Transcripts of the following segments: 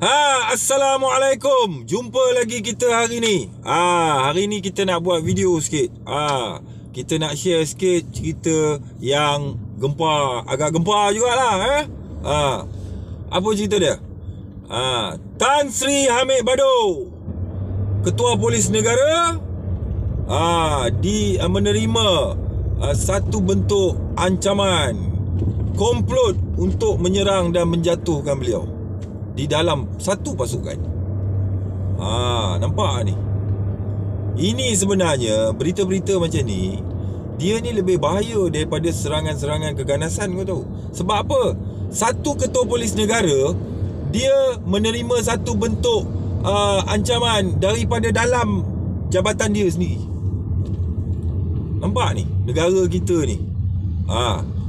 Assalamualaikum. Jumpa lagi kita hari ni. Hari ni kita nak buat video sikit. Kita nak share sikit cerita yang gempar, agak gempar jugalah. Apa cerita dia? Tan Sri Hamid Bado, Ketua Polis Negara, menerima satu bentuk ancaman komplot untuk menyerang dan menjatuhkan beliau di dalam satu pasukan. Nampak ni? Ini sebenarnya berita-berita macam ni, dia ni lebih bahaya daripada serangan-serangan keganasan, kau tahu. Sebab apa? Satu ketua polis negara, dia menerima satu bentuk ancaman daripada dalam jabatan dia sendiri. Nampak ni? Negara kita ni.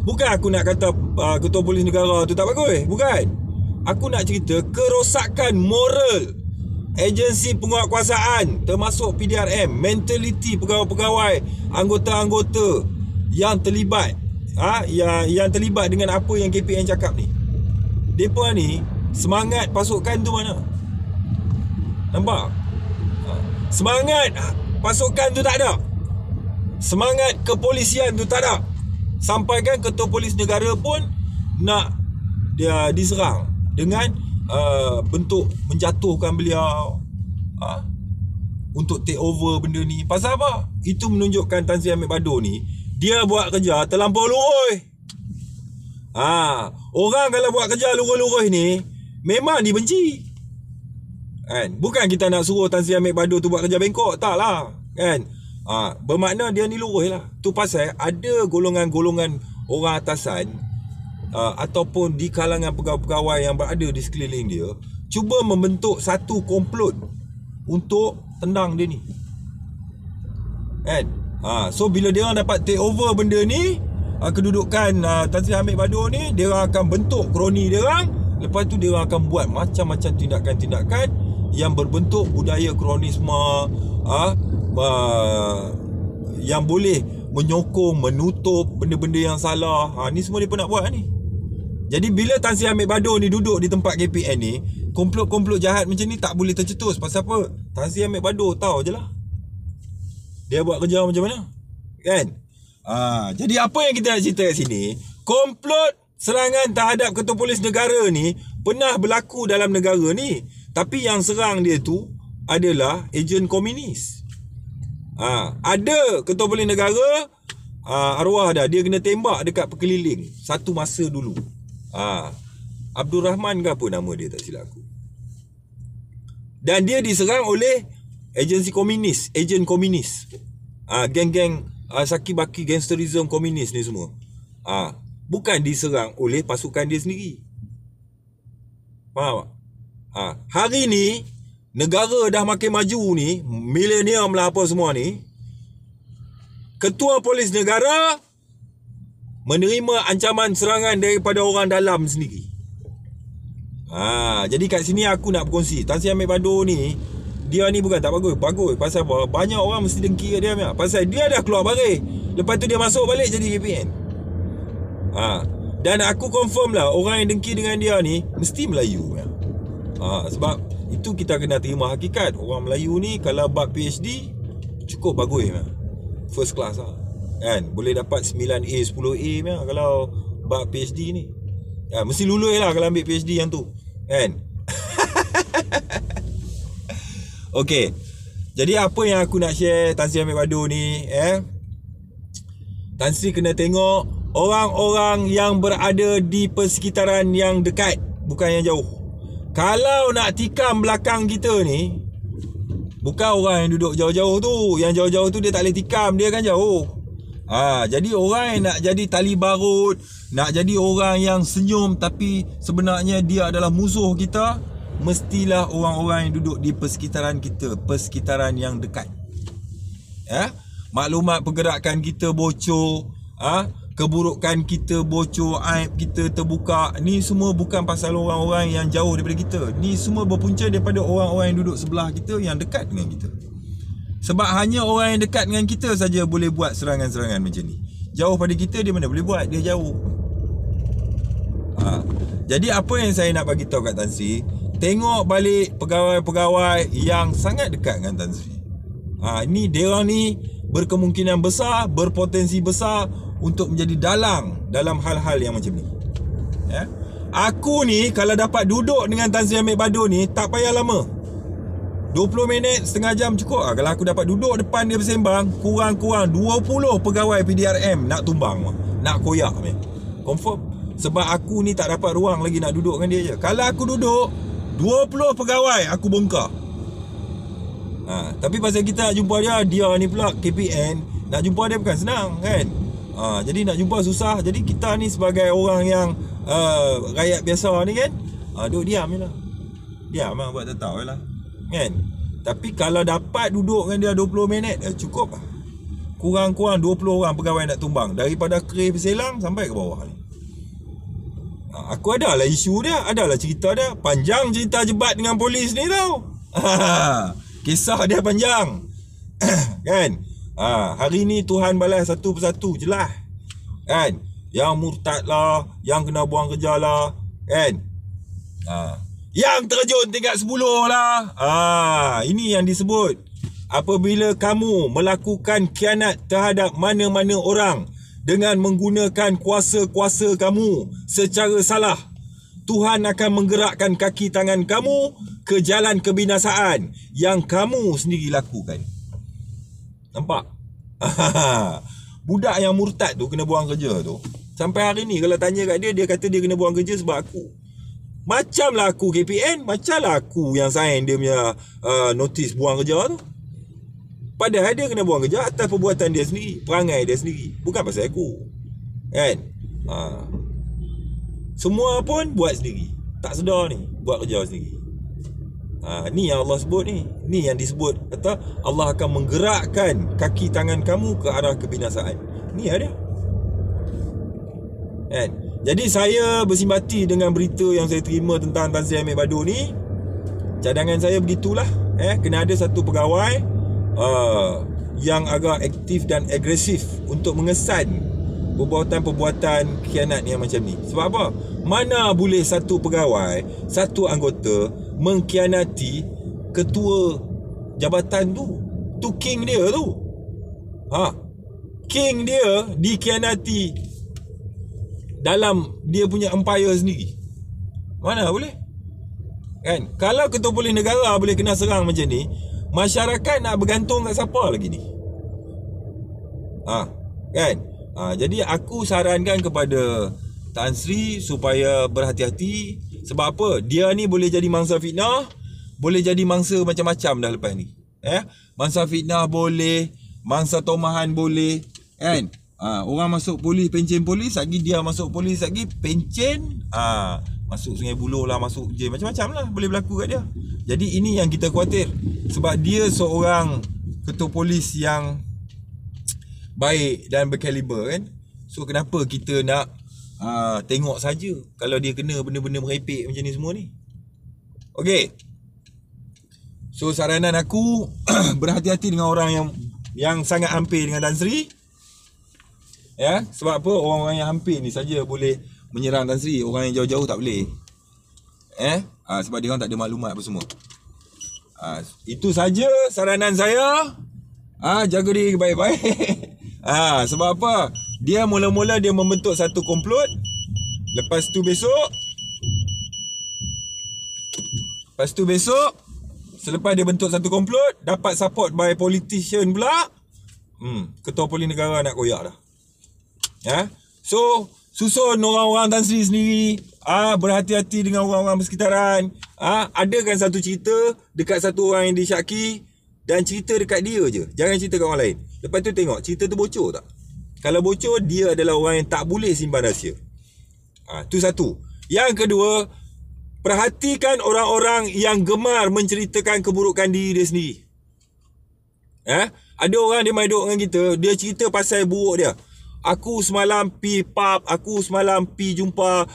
Bukan aku nak kata ketua polis negara tu tak bagus. Bukan. Aku nak cerita kerosakan moral agensi penguatkuasaan, termasuk PDRM, mentaliti pegawai-pegawai, anggota-anggota yang terlibat, yang terlibat dengan apa yang KPN cakap ni. Depa ni semangat pasukan tu mana? Nampak? Semangat pasukan tu tak ada. Semangat kepolisian tu tak ada. Sampai kan ketua polis negara pun nak dia diserang dengan bentuk menjatuhkan beliau, untuk take over benda ni. Pasal apa? Itu menunjukkan Tan Sri Hamid Bado ni, dia buat kerja terlampau lurus. Orang kalau buat kerja lurus-lurus ni memang dibenci, kan? Bukan kita nak suruh Tan Sri Hamid Bado tu buat kerja bengkok, tak lah, kan? Bermakna dia ni lurus lah. Tu pasal ada golongan-golongan orang atasan, ataupun di kalangan pegawai-pegawai yang berada di sekeliling dia, cuba membentuk satu komplot untuk tendang dia ni, kan? So bila dia orang dapat take over benda ni, kedudukan Tan Sri Hamid Bado ni, dia orang akan bentuk kroni dia orang. Lepas tu dia orang akan buat macam-macam tindakan-tindakan yang berbentuk budaya kronisme, yang boleh menyokong, menutup benda-benda yang salah. Ni semua dia pun nak buat ni. Jadi bila Tan Sri Hamid Bado ni duduk di tempat KPN ni, komplot-komplot jahat macam ni tak boleh tercetus. Pasal apa? Tan Sri Hamid Bado tahu je lah dia buat kerja macam mana, kan? Jadi apa yang kita nak cerita kat sini, komplot serangan terhadap ketua polis negara ni pernah berlaku dalam negara ni. Tapi yang serang dia tu adalah ejen komunis. Ada ketua polis negara, arwah dah, dia kena tembak dekat Pekeliling satu masa dulu. Abdul Rahman ke apa nama dia, tak silap aku. Dan dia diserang oleh agensi komunis, ejen komunis, geng-geng saki-baki gangsterism komunis ni semua. Bukan diserang oleh pasukan dia sendiri. Faham tak? Hari ni negara dah makin maju ni, milenium lah apa semua ni, ketua polis negara menerima ancaman serangan daripada orang dalam sendiri. Jadi kat sini aku nak berkongsi, Tan Sri Hamid Bado ni, dia ni bukan tak bagus. Bagus. Pasal apa? Banyak orang mesti dengki kat dia. Pasal dia dah keluar baris, lepas tu dia masuk balik jadi KPN. Dan aku confirm lah, orang yang dengki dengan dia ni mesti Melayu. Sebab itu kita kena terima hakikat. Orang Melayu ni kalau bab PhD cukup bagus, first class lah, kan? Boleh dapat 9A, 10A kalau bab PhD ni. Mesti lulus lah kalau ambil PhD yang tu, kan? Okey. Jadi apa yang aku nak share Tan Sri Hamid Bado ni, Tan Sri kena tengok orang-orang yang berada di persekitaran yang dekat, bukan yang jauh. Kalau nak tikam belakang kita ni, bukan orang yang duduk jauh-jauh tu. Yang jauh-jauh tu dia tak boleh tikam, dia kan jauh. Jadi orang yang nak jadi tali barut, nak jadi orang yang senyum tapi sebenarnya dia adalah musuh kita, mestilah orang-orang yang duduk di persekitaran kita, persekitaran yang dekat. Maklumat pergerakan kita bocor, keburukan kita bocor, aib kita terbuka. Ni semua bukan pasal orang-orang yang jauh daripada kita. Ni semua berpunca daripada orang-orang yang duduk sebelah kita, yang dekat dengan kita. Sebab hanya orang yang dekat dengan kita saja boleh buat serangan-serangan macam ni. Jauh pada kita dia mana boleh buat, dia jauh. Jadi apa yang saya nak bagi tahu kat Tan Sri, tengok balik pegawai-pegawai yang sangat dekat dengan Tan Sri. Ni dia orang ni berkemungkinan besar, berpotensi besar untuk menjadi dalang dalam hal-hal yang macam ni. Ya. Aku ni kalau dapat duduk dengan Tan Sri Amir Badu ni tak payah lama. 20 minit, setengah jam cukup lah. Kalau aku dapat duduk depan dia bersembang, kurang-kurang 20 pegawai PDRM nak tumbang, nak koyak ni. Confirm. Sebab aku ni tak dapat ruang lagi nak duduk dengan dia je. Kalau aku duduk 20 pegawai aku bongkar. Tapi pasal kita nak jumpa dia ni pula KPN, nak jumpa dia bukan senang kan. Jadi nak jumpa susah. Jadi kita ni sebagai orang yang rakyat biasa ni kan, duduk diam je lah. Diam lah, buat tak tahu lah kan. Tapi kalau dapat duduk dengan dia 20 minit cukup lah. Kurang-kurang 20 orang pegawai nak tumbang, daripada Kerih Berselang sampai ke bawah ni. Aku ada lah isu dia, ada lah cerita dia. Panjang cerita jebat dengan polis ni tau. Kisah dia panjang. Kan. Hari ni Tuhan balas satu persatu jelas. Kan. Yang murtad lah, yang kena buang kerja lah. Kan. Yang terjun tingkat 10 lah. Ini yang disebut apabila kamu melakukan khianat terhadap mana-mana orang dengan menggunakan kuasa-kuasa kamu secara salah, Tuhan akan menggerakkan kaki tangan kamu ke jalan kebinasaan yang kamu sendiri lakukan. Nampak? Budak yang murtad tu kena buang kerja tu, sampai hari ni kalau tanya kat dia, dia kata dia kena buang kerja sebab aku. Macam lah aku KPN, macam lah aku yang sign dia punya notis buang kerja tu. Padahal dia kena buang kerja atas perbuatan dia sendiri, perangai dia sendiri, bukan pasal aku. Kan? Semua pun buat sendiri, tak sedar ni, buat kerja sendiri. Ni yang Allah sebut ni. Ni yang disebut kata Allah akan menggerakkan kaki tangan kamu ke arah kebinasaan. Ni ada. Kan? Jadi saya bersimpati dengan berita yang saya terima tentang Tan Sri Amir Badu ni. Cadangan saya begitulah. Kena ada satu pegawai yang agak aktif dan agresif untuk mengesan perbuatan-perbuatan khianat yang macam ni. Sebab apa? Mana boleh satu pegawai, satu anggota mengkhianati ketua jabatan tu. Tu king dia tu. King dia dikhianati dalam dia punya empire sendiri. Mana boleh? Kan? Kalau ketua polis negara boleh kena serang macam ni, masyarakat nak bergantung kat siapa lagi ni? Kan? Jadi aku sarankan kepada Tan Sri supaya berhati-hati. Sebab apa? Dia ni boleh jadi mangsa fitnah, boleh jadi mangsa macam-macam dah lepas ni. Mangsa fitnah boleh, mangsa tomahan boleh, kan? Orang masuk polis, pencen polis, lagi dia masuk polis lagi pencen, masuk Sungai Buloh lah, masuk je, macam-macam lah boleh berlaku kat dia. Jadi ini yang kita khawatir. Sebab dia seorang ketua polis yang baik dan berkaliber kan. So kenapa kita nak tengok saja kalau dia kena benda-benda merepek macam ni semua ni. Okey. So saranan aku berhati-hati dengan orang yang sangat hampir dengan Tan Sri. Ya, sebab apa? Orang-orang yang hampir ni saja boleh menyerang Tan Sri. Orang yang jauh-jauh tak boleh. Sebab dia orang tak ada maklumat apa semua. Itu saja saranan saya. Jaga diri baik-baik. Sebab apa? Dia mula-mula dia membentuk satu komplot. Lepas tu besok selepas dia bentuk satu komplot, dapat support by politician pula. Ketua polis negara nak koyak dah. So susun orang-orang Tan Sri sendiri, berhati-hati dengan orang-orang bersekitaran. Adakan satu cerita dekat satu orang yang disyaki, dan cerita dekat dia je, jangan cerita kat orang lain. Lepas tu tengok cerita tu bocor tak. Kalau bocor, dia adalah orang yang tak boleh simpan rahsia. Tu satu. Yang kedua, perhatikan orang-orang yang gemar menceritakan keburukan diri dia sendiri. Ada orang dia main duduk dengan kita, dia cerita pasal buruk dia. Aku semalam pi pub, aku semalam pi jumpa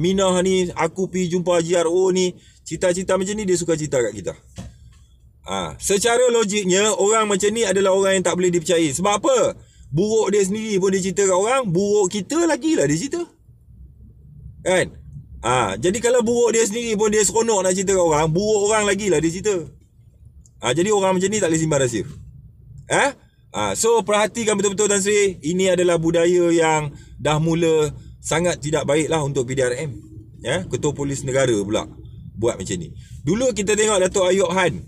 Minah ni, aku pi jumpa GRO ni. Cerita-cerita macam ni dia suka cerita kat kita. Secara logiknya, orang macam ni adalah orang yang tak boleh dipercayai. Sebab apa? Buruk dia sendiri pun dia cerita kat orang, buruk kita lagi lah dia cerita. Kan? Jadi kalau buruk dia sendiri pun dia seronok nak cerita kat orang, buruk orang lagi lah dia cerita. Jadi orang macam ni tak boleh simpan rahsia. So perhatikan betul-betul Tan Sri, ini adalah budaya yang dah mula sangat tidak baik lah untuk PDRM. Ketua Polis Negara pula buat macam ni. Dulu kita tengok Datuk Ayub Han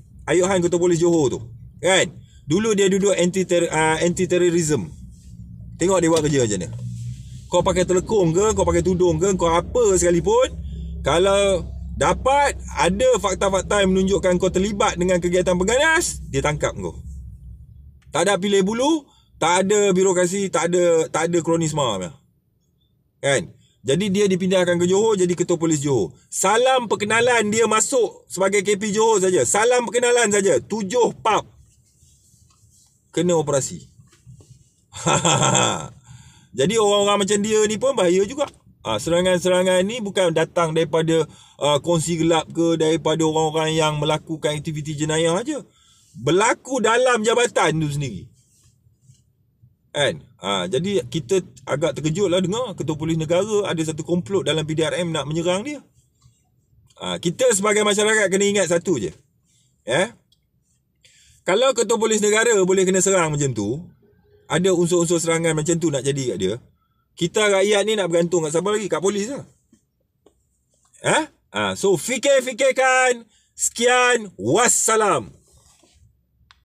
Ketua Polis Johor tu, kan? Dulu dia duduk anti-terrorism. Tengok dia buat kerja macam mana. Kau pakai telekung ke, kau pakai tudung ke, kau apa sekalipun, kalau dapat ada fakta-fakta yang menunjukkan kau terlibat dengan kegiatan pengganas, dia tangkap kau. Tak ada pilih bulu, tak ada birokrasi, tak ada kronisma, kan? Jadi dia dipindahkan ke Johor jadi Ketua Polis Johor. Salam perkenalan dia masuk sebagai KP Johor saja. Salam perkenalan saja. 7 pub kena operasi. Jadi orang-orang macam dia ni pun bahaya juga. Serangan-serangan ni bukan datang daripada kongsi gelap ke, daripada orang-orang yang melakukan aktiviti jenayah aja. Berlaku dalam jabatan tu sendiri, kan? Jadi kita agak terkejut lah dengar Ketua Polis Negara ada satu komplot dalam PDRM nak menyerang dia. Kita sebagai masyarakat kena ingat satu je. Kalau Ketua Polis Negara boleh kena serang macam tu, ada unsur-unsur serangan macam tu nak jadi kat dia, kita rakyat ni nak bergantung kat siapa lagi? Kat polis lah. So fikir-fikirkan. Sekian, wassalam.